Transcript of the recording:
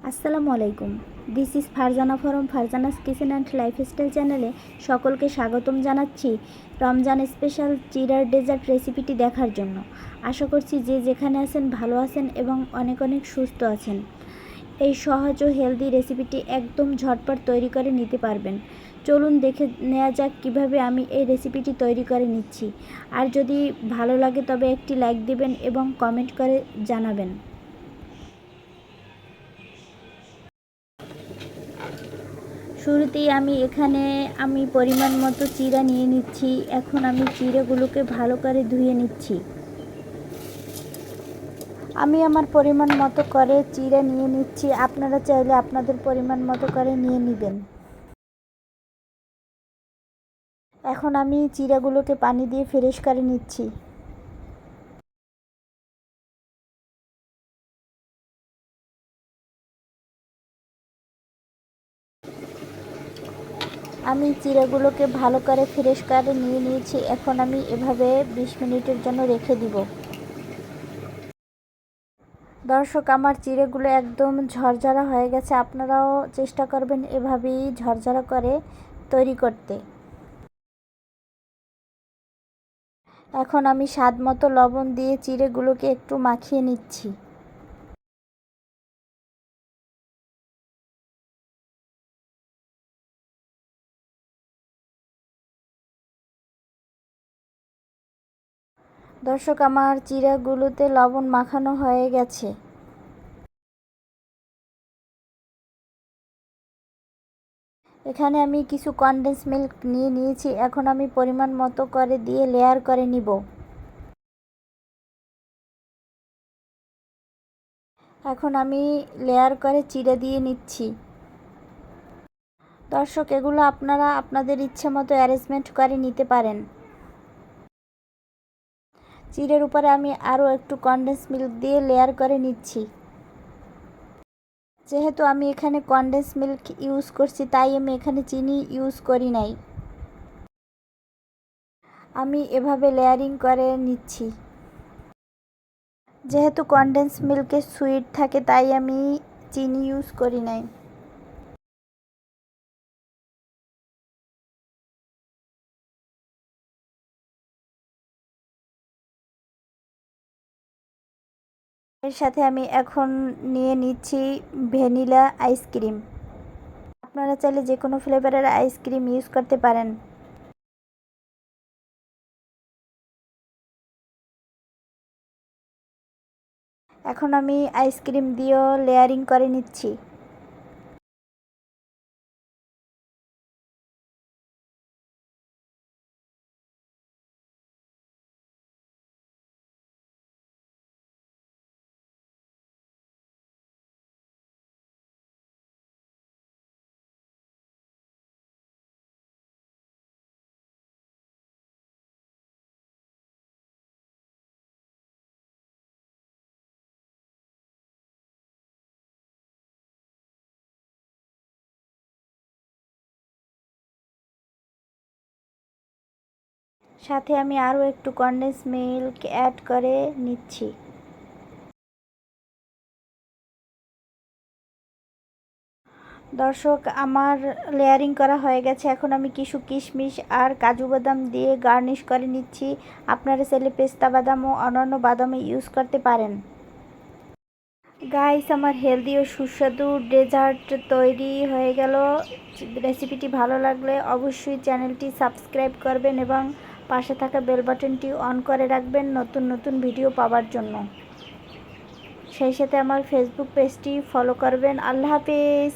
আসসালামু আলাইকুম। This is Farzana form Farzana's kitchen and lifestyle চ্যানেলে সকলকে স্বাগতম জানাচ্ছি রমজান স্পেশাল চিরার ডেজার্ট রেসিপিটি দেখার জন্য। আশা করছি যে যেখানে আছেন ভালো আছেন এবং অনেক অনেক সুস্থ আছেন। এই সহজ ও হেলদি রেসিপিটি একদম ঝটপট তৈরি করে নিতে পারবেন। চলুন দেখে নেওয়া যাক কীভাবে আমি এই রেসিপিটি তৈরি করে নিচ্ছি। আর যদি ভালো লাগে তবে একটি লাইক দিবেন এবং কমেন্ট করে জানাবেন। শুরুতেই আমি পরিমাণ মতো চিড়া নিয়ে নিচ্ছি। এখন আমি চিড়াগুলোকে ভালো করে ধুয়ে নিচ্ছি। আমি আমার পরিমাণ মতো করে চিড়া নিয়ে নিচ্ছি, আপনারা চাইলে আপনাদের পরিমাণ মতো করে নিয়ে নেবেন। এখন আমি চিড়াগুলোকে পানি দিয়ে ফ্রেশ করে নিচ্ছি। আমি চিড়াগুলোকে ভালো করে ফ্রেশ করে নিয়ে নিয়েছি। এখন আমি এভাবে 20 মিনিটের জন্য রেখে দিব। দর্শক, আমার চিড়েগুলো একদম ঝরঝরা হয়ে গেছে। আপনারাও চেষ্টা করবেন এভাবেই ঝরঝরা করে তৈরি করতে। এখন আমি স্বাদ মতো লবণ দিয়ে চিড়েগুলোকে একটু মাখিয়ে নিচ্ছি। দর্শক, আমার চিড়েগুলোতে লবণ মাখানো হয়ে গেছে। এখানে আমি কিছু কনডেন্স মিল্ক নিয়ে নিয়েছি। এখন আমি পরিমাণ মতো করে দিয়ে লেয়ার করে নিব। এখন আমি লেয়ার করে চিড়ে দিয়ে নিচ্ছি। দর্শক, এগুলো আপনারা আপনাদের ইচ্ছে মতো অ্যারেঞ্জমেন্ট করে নিতে পারেন। চিড়ের উপরে আমি আরও একটু কনডেন্স মিল্ক দিয়ে লেয়ার করে নিচ্ছি। যেহেতু আমি এখানে কনডেন্স মিল্ক ইউজ করছি, তাই আমি এখানে চিনি ইউজ করি নাই। আমি এভাবে লেয়ারিং করে নিচ্ছি। যেহেতু কনডেন্স মিল্কে সুইট থাকে, তাই আমি চিনি ইউজ করি নাই। এর সাথে আমি এখন নিয়ে নিচ্ছি ভ্যানিলা আইসক্রিম। আপনারা চাইলে যে কোনো ফ্লেভারের আইসক্রিম ইউজ করতে পারেন। এখন আমি আইসক্রিম দিয়েও লেয়ারিং করে নিচ্ছি। সাথে আমি আরও একটু কনডেন্স মিল্ক অ্যাড করে নিচ্ছি। দর্শক, আমার লেয়ারিং করা হয়ে গেছে। এখন আমি কিছু কিশমিশ আর কাজু বাদাম দিয়ে গার্নিশ করে নিচ্ছি। আপনারা চাইলে পেস্তা বাদাম ও অন্যান্য বাদামও ইউজ করতে পারেন। গাইস, আমার হেলদি ও সুস্বাদু ডেজার্ট তৈরি হয়ে গেল। রেসিপিটি ভালো লাগলে অবশ্যই চ্যানেলটি সাবস্ক্রাইব করবেন এবং পাশে থাকা বেল বাটনটি অন করে রাখবেন নতুন নতুন ভিডিও পাওয়ার জন্য। সেই সাথে আমার ফেসবুক পেজটি ফলো করবেন। আল্লাহ হাফেজ।